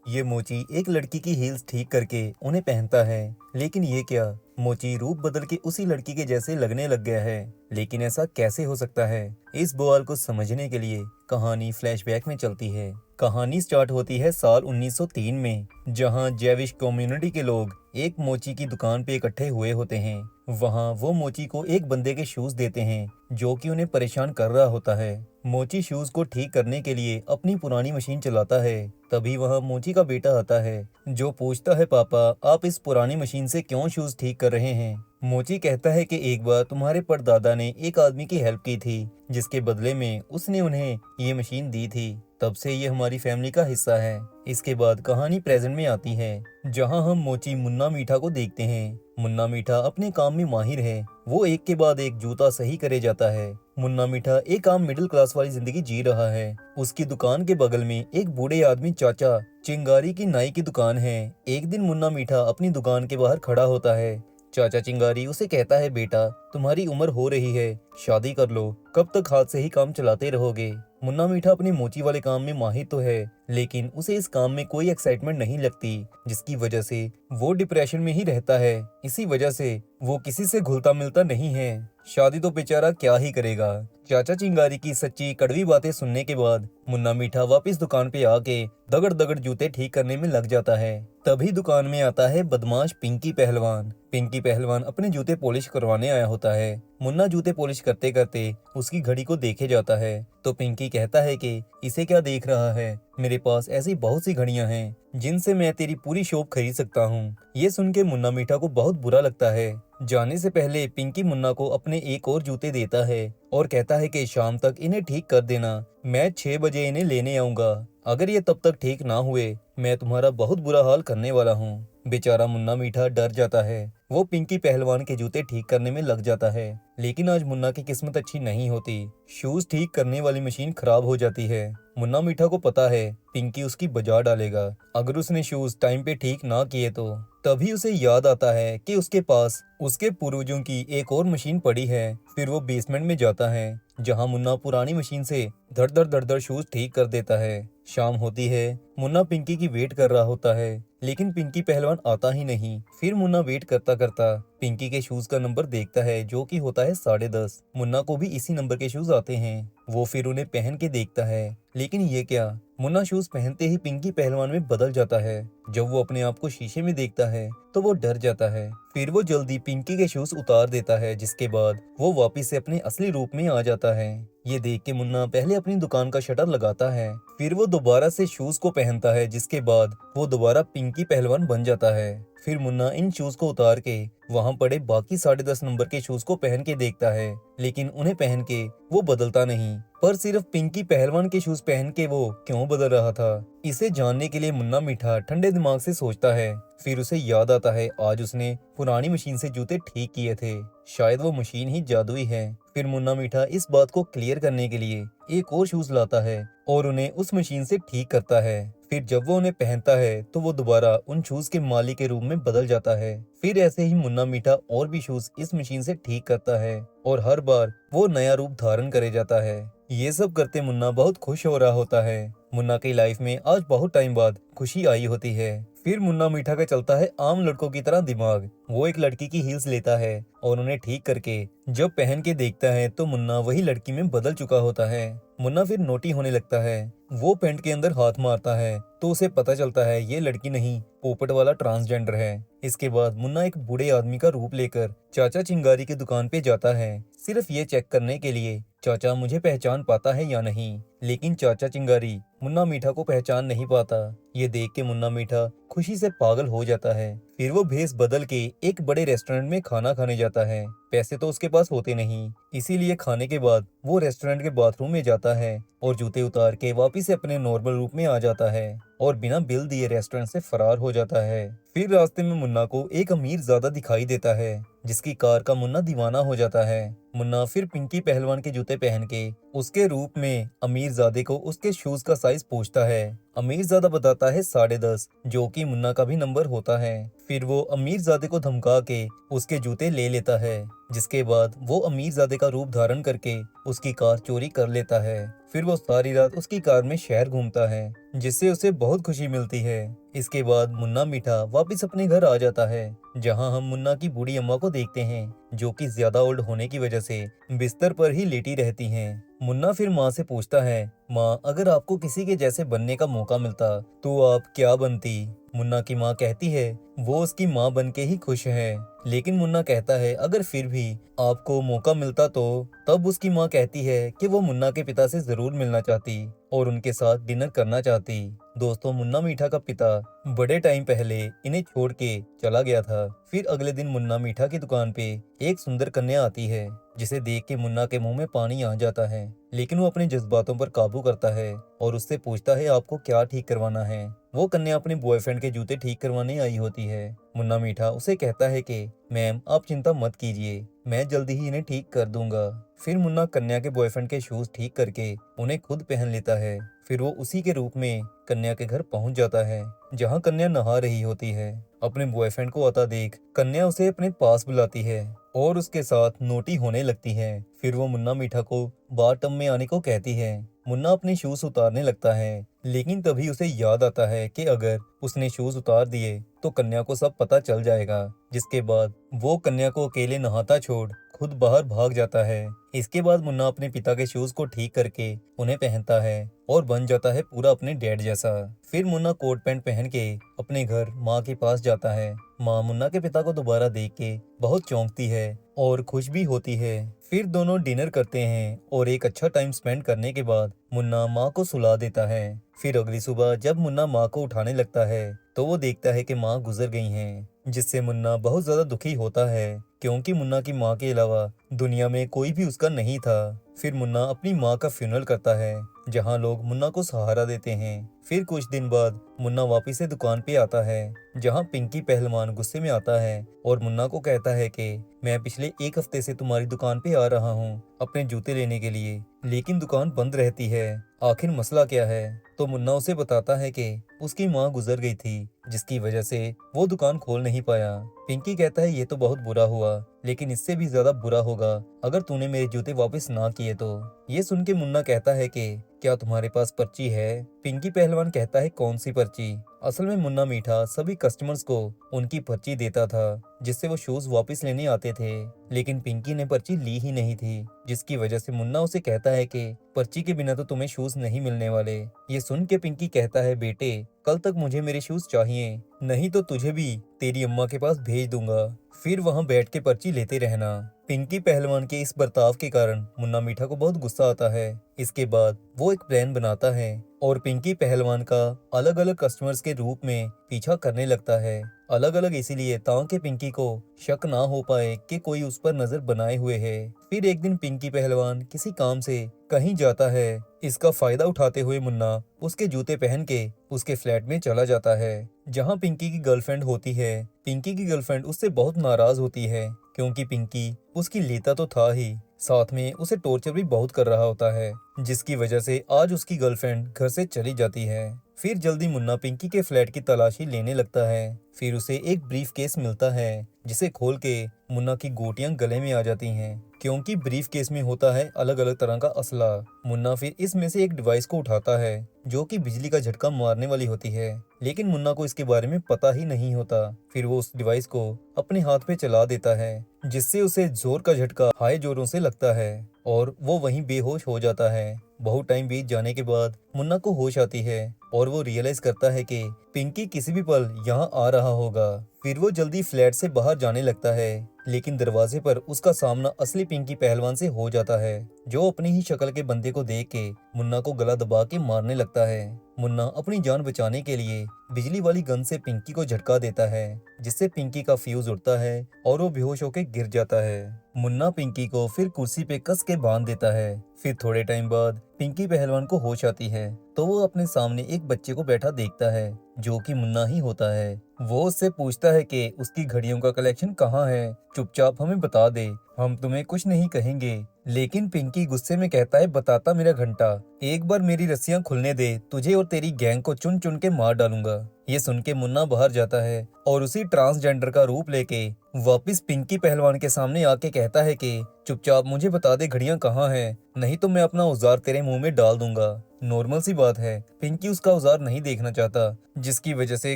ये मोची एक लड़की की हील्स ठीक करके उन्हें पहनता है, लेकिन ये क्या, मोची रूप बदल के उसी लड़की के जैसे लगने लग गया है। लेकिन ऐसा कैसे हो सकता है? इस बवाल को समझने के लिए कहानी फ्लैशबैक में चलती है। कहानी स्टार्ट होती है साल 1903 में, जहां जेविश कम्युनिटी के लोग एक मोची की दुकान पे इकट्ठे हुए होते हैं। वहां वो मोची को एक बंदे के शूज देते हैं जो कि उन्हें परेशान कर रहा होता है। मोची शूज को ठीक करने के लिए अपनी पुरानी मशीन चलाता है। तभी वहां मोची का बेटा आता है जो पूछता है, पापा आप इस पुरानी मशीन से क्यों शूज ठीक कर रहे हैं? मोची कहता है कि एक बार तुम्हारे परदादा ने एक आदमी की हेल्प की थी, जिसके बदले में उसने उन्हें ये मशीन दी थी। तब से ये हमारी फैमिली का हिस्सा है। इसके बाद कहानी प्रेजेंट में आती है, जहां हम मोची मुन्ना मीठा को देखते हैं। मुन्ना मीठा अपने काम में माहिर है। वो एक के बाद एक जूता सही करे जाता है। मुन्ना मीठा एक आम मिडिल क्लास वाली जिंदगी जी रहा है। उसकी दुकान के बगल में एक बूढ़े आदमी चाचा चिंगारी की नाई की दुकान है। एक दिन मुन्ना मीठा अपनी दुकान के बाहर खड़ा होता है। चाचा चिंगारी उसे कहता है, बेटा तुम्हारी उम्र हो रही है, शादी कर लो, कब तक हाथ से ही काम चलाते रहोगे? मुन्ना मीठा अपनी मोची वाले काम में माहिर तो है, लेकिन उसे इस काम में कोई एक्साइटमेंट नहीं लगती, जिसकी वजह से वो डिप्रेशन में ही रहता है। इसी वजह से वो किसी से घुलता मिलता नहीं है। शादी तो बेचारा क्या ही करेगा। चाचा चिंगारी की सच्ची कड़वी बातें सुनने के बाद मुन्ना मीठा वापस दुकान पे आके दगड़ दगड़ जूते ठीक करने में लग जाता है। तभी दुकान में आता है बदमाश पिंकी पहलवान। पिंकी पहलवान अपने जूते पॉलिश करवाने आया होता है। मुन्ना जूते पॉलिश करते करते उसकी घड़ी को देखे जाता है, तो पिंकी कहता है कि इसे क्या देख रहा है, मेरे पास ऐसी बहुत सी घड़ियां हैं जिनसे मैं तेरी पूरी शॉप खरीद सकता हूँ। ये सुन के मुन्ना मीठा को बहुत बुरा लगता है। जाने से पहले पिंकी मुन्ना को अपने एक और जूते देता है और कहता है कि शाम तक इन्हें ठीक कर देना, मैं 6 बजे इन्हें लेने आऊंगा। अगर ये तब तक ठीक ना हुए मैं तुम्हारा बहुत बुरा हाल करने वाला हूँ। बेचारा मुन्ना मीठा डर जाता है। वो पिंकी पहलवान के जूते ठीक करने में लग जाता है, लेकिन आज मुन्ना की किस्मत अच्छी नहीं होती। शूज ठीक करने वाली मशीन खराब हो जाती है। मुन्ना मीठा को पता है पिंकी उसकी बजा डालेगा अगर उसने शूज टाइम पे ठीक ना किए तो। तभी उसे याद आता है कि उसके पास उसके पूर्वजों की एक और मशीन पड़ी है। फिर वो बेसमेंट में जाता है, जहां मुन्ना पुरानी मशीन से धड़ धड़ शूज ठीक कर देता है। शाम होती है। मुन्ना पिंकी की वेट कर रहा होता है, लेकिन पिंकी पहलवान आता ही नहीं। फिर मुन्ना वेट करता करता पिंकी के शूज का नंबर देखता है, जो कि होता है 10:30। मुन्ना को भी इसी नंबर के शूज आते हैं। वो फिर उन्हें पहन के देखता है, लेकिन ये क्या, मुन्ना शूज पहनते ही पिंकी पहलवान में बदल जाता है। जब वो अपने आप को शीशे में देखता है तो वो डर जाता है। फिर वो जल्दी पिंकी के शूज उतार देता है, जिसके बाद वो वापस से अपने असली रूप में आ जाता है। ये देख के मुन्ना पहले अपनी दुकान का शटर लगाता है, फिर वो दोबारा से शूज को पहनता है, जिसके बाद वो दोबारा पिंकी पहलवान बन जाता है। फिर मुन्ना इन शूज को उतार के वहां पड़े बाकी 10:30 नंबर के शूज को पहन के देखता है, लेकिन उन्हें पहन के वो बदलता नहीं, पर सिर्फ पिंकी पहलवान के शूज पहन के वो क्यों बदल रहा था, इसे जानने के लिए मुन्ना मीठा ठंडे दिमाग से सोचता है। फिर उसे याद आता है आज उसने पुरानी मशीन से जूते ठीक किए थे, शायद वो मशीन ही जादुई है। फिर मुन्ना मीठा इस बात को क्लियर करने के लिए एक और शूज लाता है और उन्हें उस मशीन से ठीक करता है। फिर जब वो उन्हें पहनता है तो वो दोबारा उन शूज के मालिक के रूप में बदल जाता है। फिर ऐसे ही मुन्ना मीठा और भी शूज इस मशीन से ठीक करता है और हर बार वो नया रूप धारण करे जाता है। ये सब करते मुन्ना बहुत खुश हो रहा होता है। मुन्ना की लाइफ में आज बहुत टाइम बाद खुशी आई होती है। फिर मुन्ना मीठा का चलता है आम लड़कों की तरह दिमाग। वो एक लड़की की हील्स लेता है और उन्हें ठीक करके जब पहन के देखता है तो मुन्ना वही लड़की में बदल चुका होता है। मुन्ना फिर नोटी होने लगता है। वो पैंट के अंदर हाथ मारता है तो उसे पता चलता है ये लड़की नहीं, पोपट वाला ट्रांसजेंडर है। इसके बाद मुन्ना एक बूढ़े आदमी का रूप लेकर चाचा चिंगारी की दुकान पे जाता है, सिर्फ ये चेक करने के लिए चाचा मुझे पहचान पाता है या नहीं। लेकिन चाचा चिंगारी मुन्ना मीठा को पहचान नहीं पाता। ये देख के मुन्ना मीठा खुशी से पागल हो जाता है। फिर वो भेस बदल के एक बड़े रेस्टोरेंट में खाना खाने जाता है। पैसे तो उसके पास होते नहीं, इसीलिए खाने के बाद वो रेस्टोरेंट के बाथरूम में जाता है और जूते उतार के वापिस से अपने नॉर्मल रूप में आ जाता है और बिना बिल दिए रेस्टोरेंट से फरार हो जाता है। फिर रास्ते में मुन्ना को एक अमीर ज़्यादा दिखाई देता है, जिसकी कार का मुन्ना दीवाना हो जाता है। मुन्ना फिर पिंकी पहलवान के जूते पहन के उसके रूप में अमीरजादे को उसके शूज का साइज पूछता है। अमीरजादा बताता है 10:30, जो कि मुन्ना का भी नंबर होता है। फिर वो अमीरजादे को धमका के उसके जूते ले लेता है, जिसके बाद वो अमीरजादे का रूप धारण करके उसकी कार चोरी कर लेता है। फिर वो सारी रात उसकी कार में शहर घूमता है, जिससे उसे बहुत खुशी मिलती है। इसके बाद मुन्ना मीठा वापस अपने घर आ जाता है, जहां हम मुन्ना की बूढ़ी अम्मा को देखते हैं, जो कि ज्यादा ओल्ड होने की वजह से बिस्तर पर ही लेटी रहती हैं। मुन्ना फिर माँ से पूछता है, माँ अगर आपको किसी के जैसे बनने का मौका मिलता तो आप क्या बनती? मुन्ना की माँ कहती है वो उसकी माँ बन के ही खुश है। लेकिन मुन्ना कहता है अगर फिर भी आपको मौका मिलता तो। तब उसकी माँ कहती है कि वो मुन्ना के पिता से जरूर मिलना चाहती और उनके साथ डिनर करना चाहती। दोस्तों, मुन्ना मीठा का पिता बड़े टाइम पहले इन्हें छोड़ के चला गया था। फिर अगले दिन मुन्ना मीठा की दुकान पे एक सुंदर कन्या आती है, जिसे देख के मुन्ना के मुंह में पानी आ जाता है। लेकिन वो अपने जज्बातों पर काबू करता है और उससे पूछता है आपको क्या ठीक करवाना है। वो कन्या अपने बॉयफ्रेंड के जूते ठीक करवाने आई होती है। मुन्ना मीठा उसे कहता है कि मैम आप चिंता मत कीजिए, मैं जल्दी ही इन्हें ठीक कर दूंगा। फिर मुन्ना कन्या के बॉयफ्रेंड के शूज ठीक करके उन्हें खुद पहन लेता है। फिर वो उसी के रूप में कन्या के घर पहुंच जाता है, जहां कन्या नहा रही होती है। अपने बॉयफ्रेंड को आता देख कन्या उसे अपने पास बुलाती है और उसके साथ नोटी होने लगती है। फिर वो मुन्ना मीठा को बाथटब में आने को कहती है। मुन्ना अपने शूज उतारने लगता है, लेकिन तभी उसे याद आता है कि अगर उसने शूज उतार दिए तो कन्या को सब पता चल जाएगा। जिसके बाद वो कन्या को अकेले नहाता छोड़ खुद बाहर भाग जाता है। इसके बाद मुन्ना अपने पिता के शूज को ठीक करके उन्हें पहनता है और बन जाता है पूरा अपने डैड जैसा। फिर मुन्ना कोट पैंट पहन के अपने घर माँ के पास जाता है। माँ मुन्ना के पिता को दोबारा देख के बहुत चौंकती है और खुश भी होती है। फिर दोनों डिनर करते हैं और एक अच्छा टाइम स्पेंड करने के बाद मुन्ना माँ को सुला देता है। फिर अगली सुबह जब मुन्ना माँ को उठाने लगता है तो वो देखता है कि माँ गुजर गई हैं, जिससे मुन्ना बहुत ज्यादा दुखी होता है, क्योंकि मुन्ना की माँ के अलावा दुनिया में कोई भी उसका नहीं था। फिर मुन्ना अपनी माँ का फ्यूनरल करता है, जहाँ लोग मुन्ना को सहारा देते हैं। फिर कुछ दिन बाद मुन्ना वापिस से दुकान पे आता है, जहाँ पिंकी पहलवान गुस्से में आता है और मुन्ना को कहता है कि मैं पिछले एक हफ्ते से तुम्हारी दुकान पे आ रहा हूँ अपने जूते लेने के लिए, लेकिन दुकान बंद रहती है, आखिर मसला क्या है? तो मुन्ना उसे बताता है कि उसकी माँ गुजर गई थी, जिसकी वजह से वो दुकान खोल नहीं पाया। पिंकी कहता है ये तो बहुत बुरा हुआ, लेकिन इससे भी ज्यादा बुरा होगा अगर तूने मेरे जूते वापस ना किए तो। ये सुन के मुन्ना कहता है कि क्या तुम्हारे पास पर्ची है? पिंकी पहलवान कहता है कौन सी पर्ची? असल में मुन्ना मीठा सभी कस्टमर्स को उनकी पर्ची देता था, जिससे वो शूज वापस लेने आते थे, लेकिन पिंकी ने पर्ची ली ही नहीं थी, जिसकी वजह से मुन्ना उसे कहता है कि पर्ची के बिना तो तुम्हें शूज नहीं मिलने वाले। ये सुन के पिंकी कहता है बेटे कल तक मुझे मेरे शूज चाहिए, नहीं तो तुझे भी तेरी अम्मा के पास भेज दूंगा, फिर वहाँ बैठ के पर्ची लेते रहना। पिंकी पहलवान के इस बर्ताव के कारण मुन्ना मीठा को बहुत गुस्सा आता है। इसके बाद वो एक प्लान बनाता है और पिंकी पहलवान का अलग अलग कस्टमर्स के रूप में पीछा करने लगता है। अलग अलग इसीलिए ताकि पिंकी को शक ना हो पाए कि कोई उस पर नजर बनाए हुए है। फिर एक दिन पिंकी पहलवान किसी काम से कहीं जाता है। इसका फायदा उठाते हुए मुन्ना उसके जूते पहन के उसके फ्लैट में चला जाता है, जहां पिंकी की गर्लफ्रेंड होती है। पिंकी की गर्लफ्रेंड उससे बहुत नाराज होती है, क्योंकि पिंकी उसकी लेता तो था ही, साथ में उसे टॉर्चर भी बहुत कर रहा होता है, जिसकी वजह से आज उसकी गर्लफ्रेंड घर से चली जाती है। फिर जल्दी मुन्ना पिंकी के फ्लैट की तलाशी लेने लगता है। फिर उसे एक ब्रीफ केस मिलता है, जिसे खोल के मुन्ना की गोटियां गले में आ जाती हैं, क्योंकि ब्रीफ केस में होता है अलग अलग तरह का असला। मुन्ना फिर इसमें से एक डिवाइस को उठाता है, जो कि बिजली का झटका मारने वाली होती है, लेकिन मुन्ना को इसके बारे में पता ही नहीं होता। फिर वो उस डिवाइस को अपने हाथ पे चला देता है, जिससे उसे जोर का झटका हाई जोरों से लगता है और वो वहीं बेहोश हो जाता है। बहुत टाइम बीत जाने के बाद मुन्ना को होश आती है और वो रियलाइज करता है कि पिंकी किसी भी पल यहाँ आ रहा होगा। फिर वो जल्दी फ्लैट से बाहर जाने लगता है, लेकिन दरवाजे पर उसका सामना असली पिंकी पहलवान से हो जाता है, जो अपनी ही शक्ल के बंदे को देख के मुन्ना को गला दबा के मारने लगता है। मुन्ना अपनी जान बचाने के लिए बिजली वाली गन से पिंकी को झटका देता है, जिससे पिंकी का फ्यूज उड़ता है और वो बेहोश होकर गिर जाता है। मुन्ना पिंकी को फिर कुर्सी पे कस के बांध देता है। फिर थोड़े टाइम बाद पिंकी पहलवान को होश आती है, तो वो अपने सामने एक बच्चे को बैठा देखता है, जो कि मुन्ना ही होता है। वो उससे पूछता है कि उसकी घड़ियों का कलेक्शन कहाँ है, चुपचाप हमें बता दे, हम तुम्हें कुछ नहीं कहेंगे। लेकिन पिंकी गुस्से में कहता है बताता मेरा घंटा, एक बार मेरी रस्सियां खुलने दे, तुझे और तेरी गैंग को चुन चुन के मार डालूंगा। ये सुन के मुन्ना बाहर जाता है और उसी ट्रांसजेंडर का रूप लेके वापस पिंकी पहलवान के सामने आके कहता है कि चुपचाप मुझे बता दे घड़ियां कहाँ हैं, नहीं तो मैं अपना औजार तेरे मुंह में डाल दूंगा। नॉर्मल सी बात है, पिंकी उसका औजार नहीं देखना चाहता, जिसकी वजह से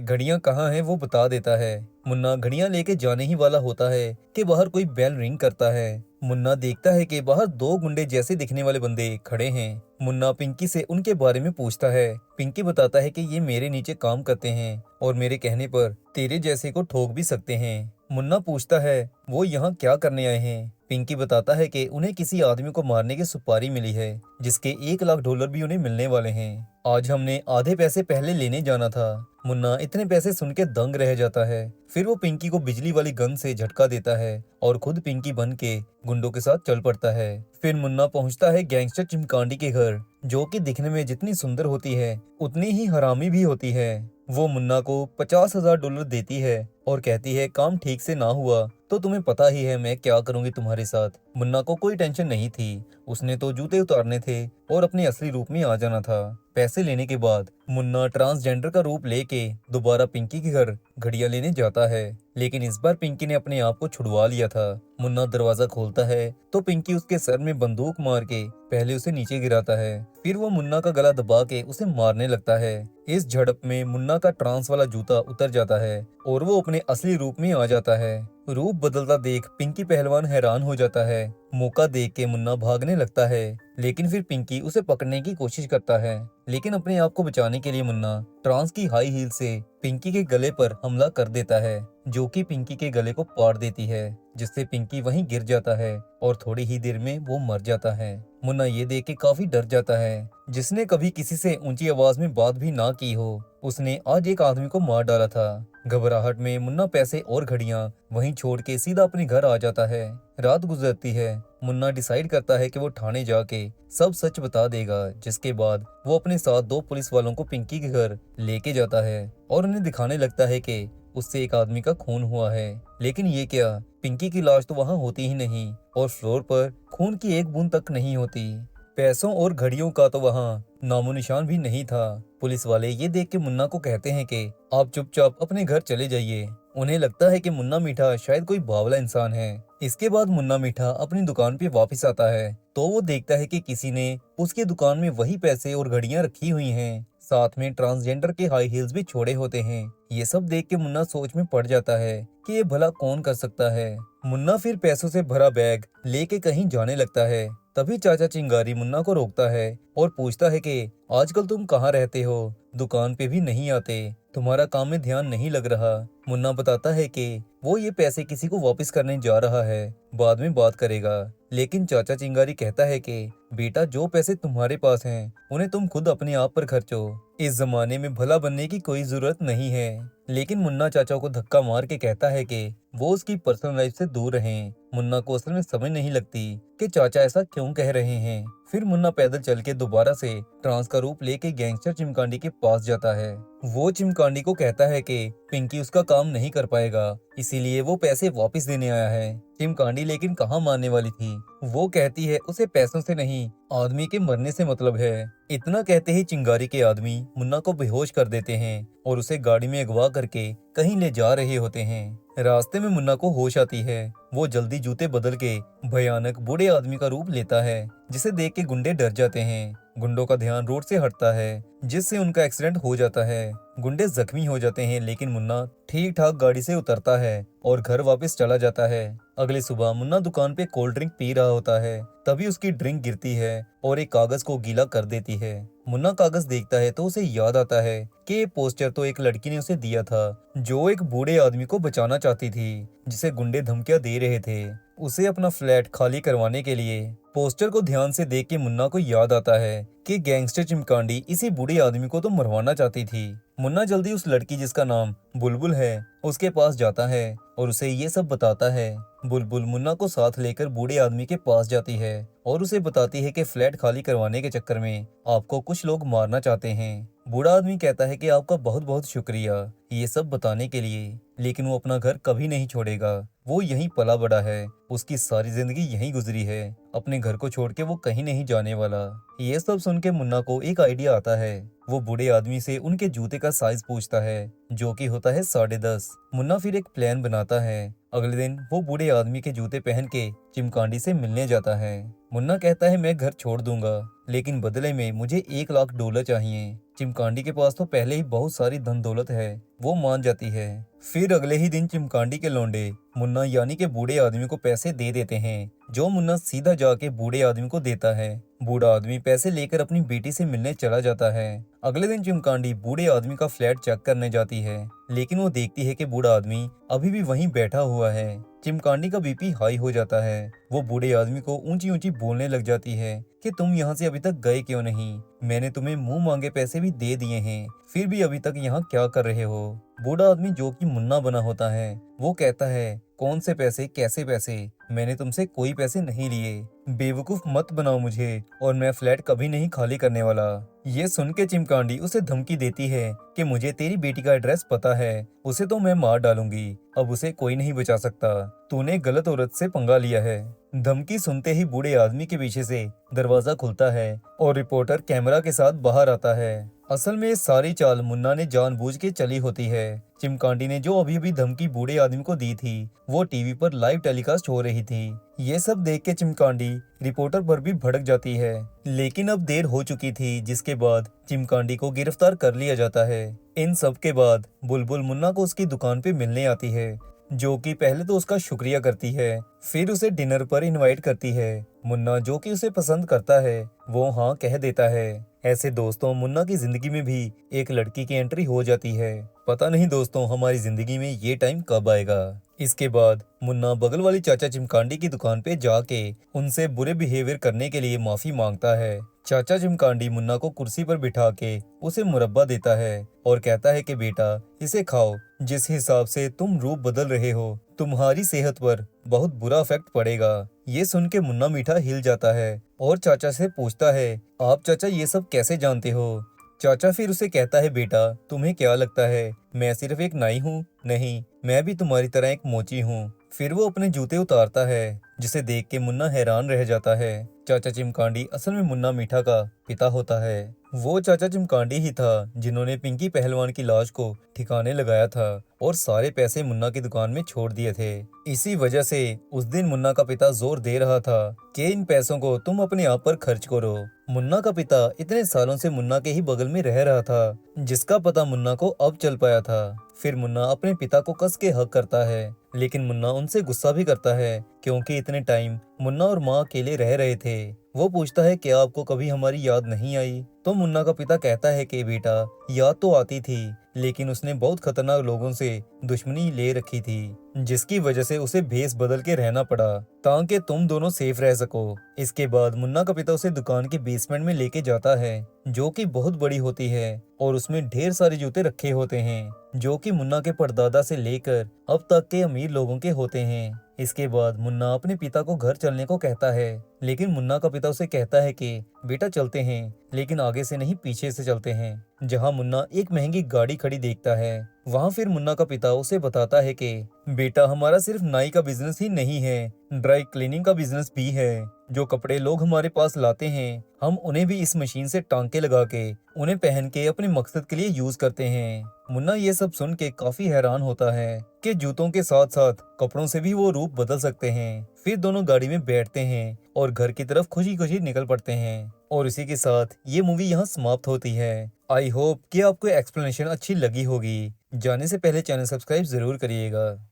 घड़ियां कहाँ हैं वो बता देता है। मुन्ना घड़ियां लेके जाने ही वाला होता है कि बाहर कोई बेल रिंग करता है। मुन्ना देखता है कि बाहर दो गुंडे जैसे दिखने वाले बंदे खड़े हैं। मुन्ना पिंकी से उनके बारे में पूछता है। पिंकी बताता है कि ये मेरे नीचे काम करते हैं और मेरे कहने पर तेरे जैसे को ठोक भी सकते हैं। मुन्ना पूछता है वो यहाँ क्या करने आए हैं। पिंकी बताता है कि उन्हें किसी आदमी को मारने की सुपारी मिली है, जिसके $1 लाख भी उन्हें मिलने वाले हैं। आज हमने आधे पैसे पहले लेने जाना था। मुन्ना इतने पैसे सुन के दंग रह जाता है। फिर वो पिंकी को बिजली वाली गन से झटका देता है और खुद पिंकी बन के गुंडों के साथ चल पड़ता है। फिर मुन्ना पहुंचता है गैंगस्टर चिमकांडी के घर, जो कि दिखने में जितनी सुंदर होती है उतनी ही हरामी भी होती है। वो मुन्ना को $50,000 देती है और कहती है काम ठीक से ना हुआ तो तुम्हें पता ही है मैं क्या करूंगी तुम्हारे साथ। मुन्ना को कोई टेंशन नहीं थी, उसने तो जूते उतारने थे और अपने असली रूप में आ जाना था। पैसे लेने के बाद मुन्ना ट्रांसजेंडर का रूप लेके दोबारा पिंकी के घर घड़ियां लेने जाता है, लेकिन इस बार पिंकी ने अपने आप को छुड़वा लिया था। मुन्ना दरवाजा खोलता है तो पिंकी उसके सर में बंदूक मार के पहले उसे नीचे गिराता है, फिर वो मुन्ना का गला दबा के उसे मारने लगता है। इस झड़प में मुन्ना का ट्रांस वाला जूता उतर जाता है और वो अपने असली रूप में आ जाता है। रूप बदलता देख पिंकी पहलवान हैरान हो जाता है। मौका देख के मुन्ना भागने लगता है, लेकिन फिर पिंकी उसे पकड़ने की कोशिश करता है, लेकिन अपने आप को बचाने के लिए मुन्ना ट्रांस की हाई हील से पिंकी के गले पर हमला कर देता है, जो कि पिंकी के गले को पाड़ देती है, जिससे पिंकी वहीं गिर जाता है और थोड़ी ही देर में वो मर जाता है। मुन्ना ये देख के काफी डर जाता है। जिसने कभी किसी से ऊंची आवाज में बात भी ना की हो, उसने आज एक आदमी को मार डाला था। घबराहट में मुन्ना पैसे और घड़ियां वहीं छोड़ के सीधा अपने घर आ जाता है। रात गुजरती है। मुन्ना डिसाइड करता है कि वो थाने जाके सब सच बता देगा, जिसके बाद वो अपने साथ 2 पुलिस वालों को पिंकी के घर लेके जाता है और उन्हें दिखाने लगता है कि उससे एक आदमी का खून हुआ है। लेकिन ये क्या, पिंकी की लाश तो वहाँ होती ही नहीं और फ्लोर पर खून की एक बूंद तक नहीं होती। पैसों और घड़ियों का तो वहाँ नामो निशान भी नहीं था। पुलिस वाले ये देख के मुन्ना को कहते हैं कि आप चुपचाप अपने घर चले जाइए। उन्हें लगता है कि मुन्ना मीठा शायद कोई बावला इंसान है। इसके बाद मुन्ना मीठा अपनी दुकान पे वापस आता है तो वो देखता है कि किसी ने उसकी दुकान में वही पैसे और घड़ियां रखी हुई हैं, साथ में ट्रांसजेंडर के हाई हील्स भी छोड़े होते हैं। ये सब देख के मुन्ना सोच में पड़ जाता है कि ये भला कौन कर सकता है। मुन्ना फिर पैसों से भरा बैग लेके कहीं जाने लगता है। तभी चाचा चिंगारी मुन्ना को रोकता है और पूछता है कि आजकल तुम कहाँ रहते हो, दुकान पे भी नहीं आते, तुम्हारा काम में ध्यान नहीं लग रहा। मुन्ना बताता है कि वो ये पैसे किसी को वापस करने जा रहा है, बाद में बात करेगा। लेकिन चाचा चिंगारी कहता है कि बेटा जो पैसे तुम्हारे पास हैं उन्हें तुम खुद अपने आप पर खर्चो, इस जमाने में भला बनने की कोई जरूरत नहीं है। लेकिन मुन्ना चाचा को धक्का मार के कहता है कि वो उसकी पर्सनल लाइफ से दूर रहें। मुन्ना को असल में समझ नहीं लगती कि चाचा ऐसा क्यों कह रहे हैं। फिर मुन्ना पैदल चल के दोबारा से ट्रांस का रूप लेके गैंगस्टर चिमकांडी के पास जाता है। वो चिमकांडी को कहता है कि पिंकी उसका काम नहीं कर पाएगा, इसीलिए वो पैसे वापस देने आया है। चिमकांडी लेकिन कहाँ मानने वाली थी। वो कहती है उसे पैसों से नहीं आदमी के मरने से मतलब है। इतना कहते ही चिंगारी के आदमी मुन्ना को बेहोश कर देते हैं और उसे गाड़ी में अगवा करके कहीं ले जा रहे होते हैं। रास्ते में मुन्ना को होश आती है। वो जल्दी जूते बदल के भयानक बूढ़े आदमी का रूप लेता है, जिसे देख के गुंडे डर जाते हैं। गुंडों का ध्यान रोड से हटता है, जिससे उनका एक्सीडेंट हो जाता है। गुंडे जख्मी हो जाते हैं, लेकिन मुन्ना ठीक ठाक गाड़ी से उतरता है और घर वापस चला जाता है। अगली सुबह मुन्ना दुकान पे कोल्ड ड्रिंक पी रहा होता है, तभी उसकी ड्रिंक गिरती है और एक कागज को गीला कर देती है। मुन्ना कागज देखता है तो उसे याद आता है कि ये पोस्टर तो एक लड़की ने उसे दिया था, जो एक बूढ़े आदमी को बचाना चाहती थी, जिसे गुंडे धमकियां दे रहे थे उसे अपना फ्लैट खाली करवाने के लिए। पोस्टर को ध्यान से देख के मुन्ना को याद आता है कि गैंगस्टर चिमकांडी इसी बूढ़े आदमी को तो मरवाना चाहती थी। मुन्ना जल्दी उस लड़की जिसका नाम बुलबुल है उसके पास जाता है और उसे ये सब बताता है। बुलबुल मुन्ना को साथ लेकर बूढ़े आदमी के पास जाती है और उसे बताती है कि फ्लैट खाली करवाने के चक्कर में आपको कुछ लोग मारना चाहते हैं। बूढ़ा आदमी कहता है कि आपका बहुत बहुत शुक्रिया, ये सब बताने के लिए, लेकिन वो अपना घर कभी नहीं छोड़ेगा। वो यहीं पला बड़ा है, उसकी सारी जिंदगी यहीं गुजरी है, अपने घर को छोड़ के वो कहीं नहीं जाने वाला। ये सब सुन के मुन्ना को एक आइडिया आता है। वो बूढ़े आदमी से उनके जूते का साइज पूछता है, जो कि होता है 10.5। मुन्ना फिर एक प्लान बनाता है। अगले दिन वो बूढ़े आदमी के जूते पहन के चिमकांडी से मिलने जाता है। मुन्ना कहता है मैं घर छोड़ दूंगा, लेकिन बदले में मुझे $1 लाख चाहिए। चिमकांडी के पास तो पहले ही बहुत सारी धन दौलत है। वो मान जाती है। फिर अगले ही दिन चिमकांडी के लौंडे मुन्ना यानी के बूढ़े आदमी को पैसे दे देते हैं, जो मुन्ना सीधा जाके बूढ़े आदमी को देता है। बूढ़ा आदमी पैसे लेकर अपनी बेटी से मिलने चला जाता है। अगले दिन चिमकांडी बूढ़े आदमी का फ्लैट चेक करने जाती है, लेकिन वो देखती है कि बूढ़ा आदमी अभी भी वहीं बैठा हुआ है। चिमकांडी का बीपी हाई हो जाता है। वो बूढ़े आदमी को ऊंची ऊंची बोलने लग जाती है कि तुम यहाँ से अभी तक गए क्यों नहीं? मैंने तुम्हें मुंह मांगे पैसे भी दे दिए हैं, फिर भी अभी तक यहाँ क्या कर रहे हो? बूढ़ा आदमी जो कि मुन्ना बना होता है, वो कहता है कौन से पैसे, कैसे पैसे? मैंने तुमसे कोई पैसे नहीं लिए। बेवकूफ मत बनाओ मुझे, और मैं फ्लैट कभी नहीं खाली करने वाला। ये सुन के चिमकांडी उसे धमकी देती है कि मुझे तेरी बेटी का एड्रेस पता है, उसे तो मैं मार डालूंगी। अब उसे कोई नहीं बचा सकता। तूने गलत औरत से पंगा लिया है। धमकी सुनते ही बूढ़े आदमी के पीछे से दरवाजा खुलता है और रिपोर्टर कैमरा के साथ बाहर आता है। असल में ये सारी चाल मुन्ना ने जानबूझ के चली होती है। चिमकांडी ने जो अभी अभी धमकी बूढ़े आदमी को दी थी, वो टीवी पर लाइव टेलीकास्ट हो रही थी। ये सब देख के चिमकांडी रिपोर्टर पर भी भड़क जाती है, लेकिन अब देर हो चुकी थी, जिसके बाद चिमकांडी को गिरफ्तार कर लिया जाता है। इन सब के बाद बुलबुल मुन्ना को उसकी दुकान पे मिलने आती है, जो कि पहले तो उसका शुक्रिया करती है, फिर उसे डिनर पर इनवाइट करती है। मुन्ना जो कि उसे पसंद करता है, वो हाँ कह देता है। ऐसे दोस्तों, मुन्ना की जिंदगी में भी एक लड़की की एंट्री हो जाती है। पता नहीं दोस्तों, हमारी जिंदगी में ये टाइम कब आएगा। इसके बाद मुन्ना बगल वाली चाचा चिमकांडी की दुकान पे जाके उनसे बुरे बिहेवियर करने के लिए माफी मांगता है। चाचा चिमकांडी मुन्ना को कुर्सी पर बिठा के उसे मुरब्बा देता है और कहता है कि बेटा इसे खाओ, जिस हिसाब से तुम रूप बदल रहे हो, तुम्हारी सेहत पर बहुत बुरा इफेक्ट पड़ेगा। ये सुन के मुन्ना मीठा हिल जाता है और चाचा से पूछता है, आप चाचा ये सब कैसे जानते हो? चाचा फिर उसे कहता है, बेटा तुम्हें क्या लगता है मैं सिर्फ एक नाई हूँ? नहीं, मैं भी तुम्हारी तरह एक मोची हूँ। फिर वो अपने जूते उतारता है, जिसे देख के मुन्ना हैरान रह जाता है। चाचा चिमकांडी असल में मुन्ना मीठा का पिता होता है। वो चाचा चिमकांडी ही था जिन्होंने पिंकी पहलवान की लाश को ठिकाने लगाया था और सारे पैसे मुन्ना की दुकान में छोड़ दिए थे। इसी वजह से उस दिन मुन्ना का पिता जोर दे रहा था कि इन पैसों को तुम अपने आप पर खर्च करो। मुन्ना का पिता इतने सालों से मुन्ना के ही बगल में रह रहा था, जिसका पता मुन्ना को अब चल पाया था। फिर मुन्ना अपने पिता को कस के हक करता है, लेकिन मुन्ना उनसे गुस्सा भी करता है, क्योंकि इतने टाइम मुन्ना और माँ अकेले रह रहे थे। वो पूछता है, क्या आपको कभी हमारी याद नहीं आई? तो मुन्ना का पिता कहता है कि बेटा याद तो आती थी, लेकिन उसने बहुत खतरनाक लोगों से दुश्मनी ले रखी थी, जिसकी वजह से उसे भेस बदल के रहना पड़ा ताकि तुम दोनों सेफ रह सको। इसके बाद मुन्ना का पिता उसे दुकान के बेसमेंट में लेके जाता है, जो कि बहुत बड़ी होती है और उसमें ढेर सारे जूते रखे होते हैं, जो कि मुन्ना के परदादा से लेकर अब तक के अमीर लोगों के होते हैं। इसके बाद मुन्ना अपने पिता को घर चलने को कहता है, लेकिन मुन्ना का पिता उसे कहता है कि बेटा चलते हैं, लेकिन आगे से नहीं पीछे से चलते हैं। जहां मुन्ना एक महंगी गाड़ी खड़ी देखता है, वहां फिर मुन्ना का पिता उसे बताता है कि बेटा हमारा सिर्फ नाई का बिजनेस ही नहीं है, ड्राई क्लीनिंग का बिजनेस भी है। जो कपड़े लोग हमारे पास लाते हैं, हम उन्हें भी इस मशीन से टांके लगा के उन्हें पहन के अपने मकसद के लिए यूज करते हैं। मुन्ना ये सब सुन के काफी हैरान होता है कि जूतों के साथ साथ कपड़ों से भी वो रूप बदल सकते हैं। फिर दोनों गाड़ी में बैठते हैं और घर की तरफ खुशी खुशी निकल पड़ते हैं। और इसी के साथ ये मूवी यहाँ समाप्त होती है। आई होप कि आपको एक्सप्लेनेशन अच्छी लगी होगी। जाने से पहले चैनल सब्सक्राइब जरूर करिएगा।